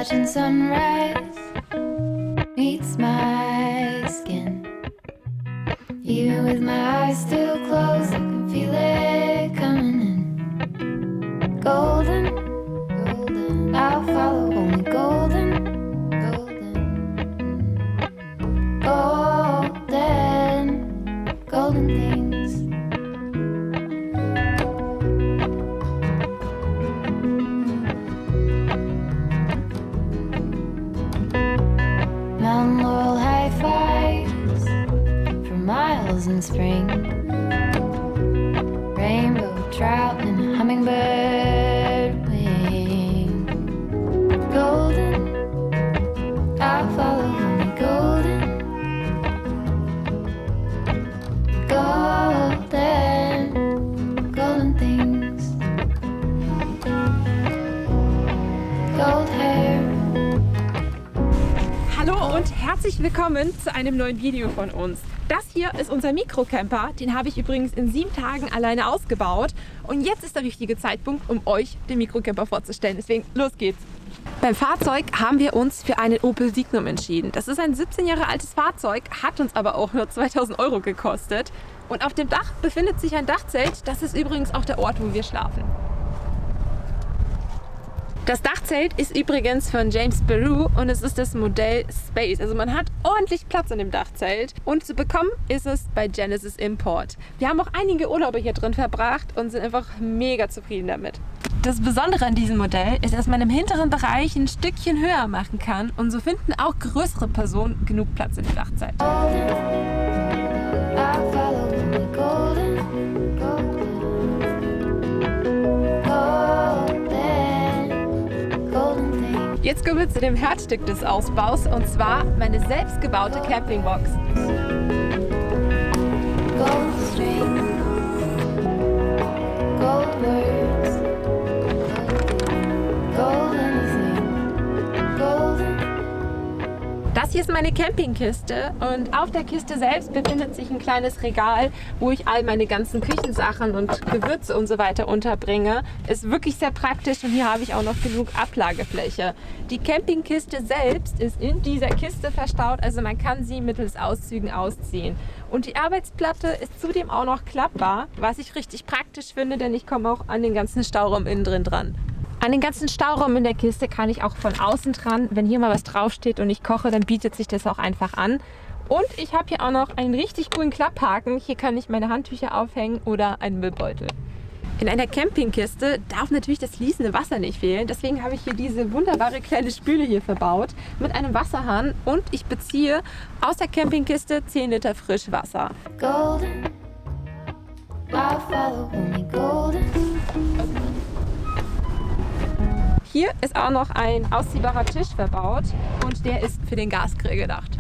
Watching sunrise meets my skin. Even with my eyes still closed, I can feel it coming in. Golden, golden, I'll follow only golden, golden, golden, golden things. Mount Laurel high fives for miles in spring. Rainbow trout and a hummingbird wing. Golden, I'll follow only golden. Golden, golden things. Gold hair. Hallo und herzlich willkommen zu einem neuen Video von uns. Das hier ist unser Mikrocamper, den habe ich übrigens in 7 Tagen alleine ausgebaut. Und jetzt ist der richtige Zeitpunkt, um euch den Mikrocamper vorzustellen. Deswegen, los geht's! Beim Fahrzeug haben wir uns für einen Opel Signum entschieden. Das ist ein 17 Jahre altes Fahrzeug, hat uns aber auch nur 2000 € gekostet. Und auf dem Dach befindet sich ein Dachzelt. Das ist übrigens auch der Ort, wo wir schlafen. Das Dachzelt ist übrigens von James Beru und es ist das Modell Space. Also man hat ordentlich Platz in dem Dachzelt und zu bekommen ist es bei Genesis Import. Wir haben auch einige Urlaube hier drin verbracht und sind einfach mega zufrieden damit. Das Besondere an diesem Modell ist, dass man im hinteren Bereich ein Stückchen höher machen kann und so finden auch größere Personen genug Platz in dem Dachzelt. I'll follow only golden, golden, golden things. Jetzt kommen wir zu dem Herzstück des Ausbaus und zwar meine selbstgebaute Campingbox. Gold string, gold words, gold anything, golden. Das hier ist meine Campingkiste und auf der Kiste selbst befindet sich ein kleines Regal, wo ich all meine ganzen Küchensachen und Gewürze und so weiter unterbringe. Ist wirklich sehr praktisch und hier habe ich auch noch genug Ablagefläche. Die Campingkiste selbst ist in dieser Kiste verstaut, also man kann sie mittels Auszügen ausziehen. Und die Arbeitsplatte ist zudem auch noch klappbar, was ich richtig praktisch finde, denn ich komme auch an den ganzen Stauraum innen drin dran. An den ganzen Stauraum in der Kiste kann ich auch von außen dran. Wenn hier mal was draufsteht und ich koche, dann bietet sich das auch einfach an. Und ich habe hier auch noch einen richtig coolen Klapphaken. Hier kann ich meine Handtücher aufhängen oder einen Müllbeutel. In einer Campingkiste darf natürlich das fließende Wasser nicht fehlen. Deswegen habe ich hier diese wunderbare kleine Spüle hier verbaut mit einem Wasserhahn. Und ich beziehe aus der Campingkiste 10 Liter Frischwasser. Golden, I'll follow only golden. Hier ist auch noch ein ausziehbarer Tisch verbaut und der ist für den Gasgrill gedacht.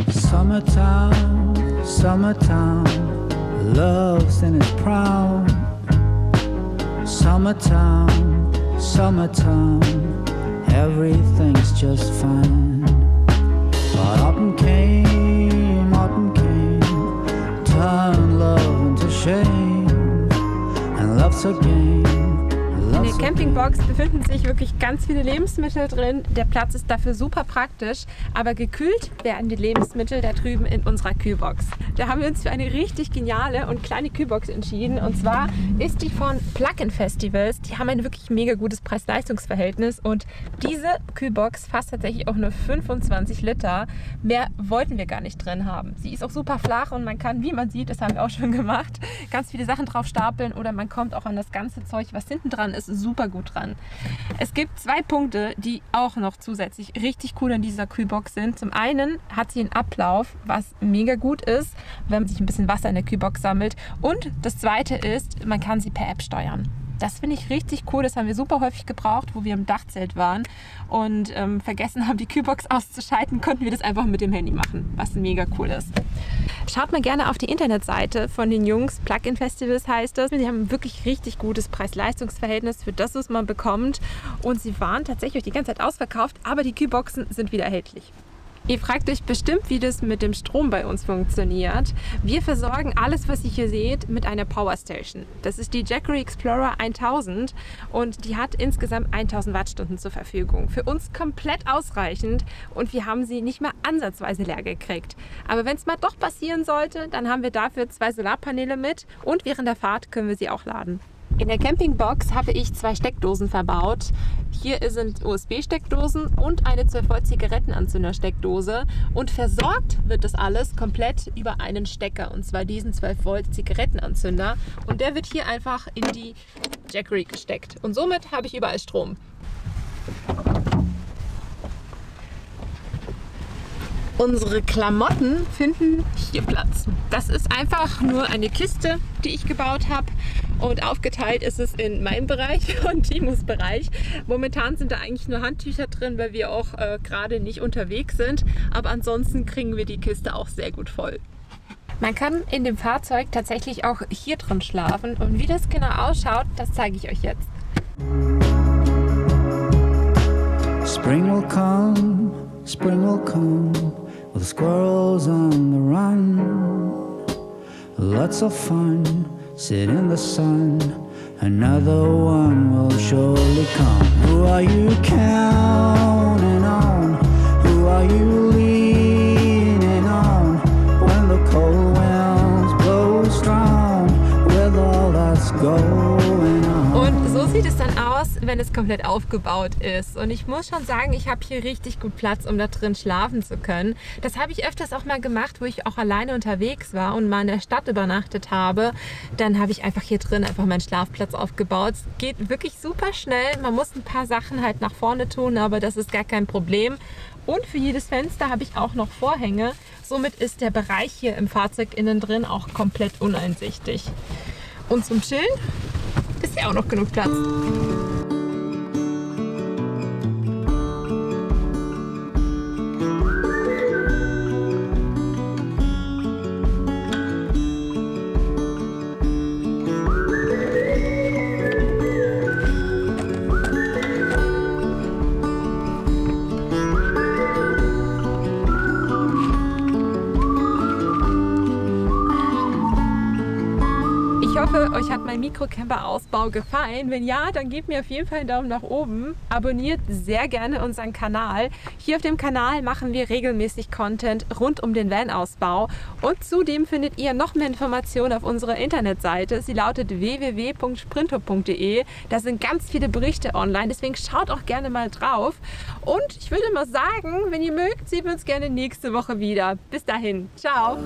Summertime, summertime, love's in its prime. Summertime, summertime, everything's just fine. But autumn came, turn love into shame, and love's a game. In der Campingbox befinden sich wirklich ganz viele Lebensmittel drin. Der Platz ist dafür super praktisch, aber gekühlt werden die Lebensmittel da drüben in unserer Kühlbox. Da haben wir uns für eine richtig geniale und kleine Kühlbox entschieden. Und zwar ist die von Plug-in Festivals. Die haben ein wirklich mega gutes Preis-Leistungs-Verhältnis und diese Kühlbox fasst tatsächlich auch nur 25 Liter. Mehr wollten wir gar nicht drin haben. Sie ist auch super flach und man kann, wie man sieht, das haben wir auch schon gemacht, ganz viele Sachen drauf stapeln oder man kommt auch an das ganze Zeug, was hinten dran ist, super gut dran. Es gibt 2 Punkte, die auch noch zusätzlich richtig cool an dieser Kühlbox sind. Zum einen hat sie einen Ablauf, was mega gut ist, wenn man sich ein bisschen Wasser in der Kühlbox sammelt. Und das zweite ist, man kann sie per App steuern. Das finde ich richtig cool. Das haben wir super häufig gebraucht, wo wir im Dachzelt waren und vergessen haben, die Kühlbox auszuschalten, konnten wir das einfach mit dem Handy machen, was mega cool ist. Schaut mal gerne auf die Internetseite von den Jungs. Plug-in Festivals heißt das. Die haben ein wirklich richtig gutes Preis-Leistungs-Verhältnis für das, was man bekommt. Und sie waren tatsächlich die ganze Zeit ausverkauft, aber die Kühlboxen sind wieder erhältlich. Ihr fragt euch bestimmt, wie das mit dem Strom bei uns funktioniert. Wir versorgen alles, was ihr hier seht, mit einer Powerstation. Das ist die Jackery Explorer 1000 und die hat insgesamt 1000 Wattstunden zur Verfügung. Für uns komplett ausreichend und wir haben sie nicht mal ansatzweise leer gekriegt. Aber wenn es mal doch passieren sollte, dann haben wir dafür 2 Solarpaneele mit und während der Fahrt können wir sie auch laden. In der Campingbox habe ich 2 Steckdosen verbaut. Hier sind USB-Steckdosen und eine 12-Volt-Zigarettenanzünder-Steckdose. Und versorgt wird das alles komplett über einen Stecker, und zwar diesen 12-Volt-Zigarettenanzünder. Und der wird hier einfach in die Jackery gesteckt. Und somit habe ich überall Strom. Unsere Klamotten finden hier Platz. Das ist einfach nur eine Kiste, die ich gebaut habe. Und aufgeteilt ist es in meinen Bereich und Timos Bereich. Momentan sind da eigentlich nur Handtücher drin, weil wir auch gerade nicht unterwegs sind. Aber ansonsten kriegen wir die Kiste auch sehr gut voll. Man kann in dem Fahrzeug tatsächlich auch hier drin schlafen. Und wie das genau ausschaut, das zeige ich euch jetzt. Spring will come with squirrels on the run. Lots of fun, sit in the sun. Another one will surely come. Who are you counting on? Who are you leaning on? When the cold winds blow strong, with all that's going on. Und so sieht es dann aus, wenn es komplett aufgebaut ist. Und ich muss schon sagen, ich habe hier richtig gut Platz, um da drin schlafen zu können. Das habe ich öfters auch mal gemacht, wo ich auch alleine unterwegs war und mal in der Stadt übernachtet habe. Dann habe ich einfach hier drin einfach meinen Schlafplatz aufgebaut. Es geht wirklich super schnell. Man muss ein paar Sachen halt nach vorne tun, aber das ist gar kein Problem. Und für jedes Fenster habe ich auch noch Vorhänge. Somit ist der Bereich hier im Fahrzeug innen drin auch komplett uneinsichtig. Und zum Chillen ist ja auch noch genug Platz. Ich hoffe, euch hat mein Mikrocamper-Ausbau gefallen. Wenn ja, dann gebt mir auf jeden Fall einen Daumen nach oben. Abonniert sehr gerne unseren Kanal. Hier auf dem Kanal machen wir regelmäßig Content rund um den Van-Ausbau. Und zudem findet ihr noch mehr Informationen auf unserer Internetseite. Sie lautet www.sprinttop.de. Da sind ganz viele Berichte online, deswegen schaut auch gerne mal drauf. Und ich würde mal sagen, wenn ihr mögt, sehen wir uns gerne nächste Woche wieder. Bis dahin, ciao!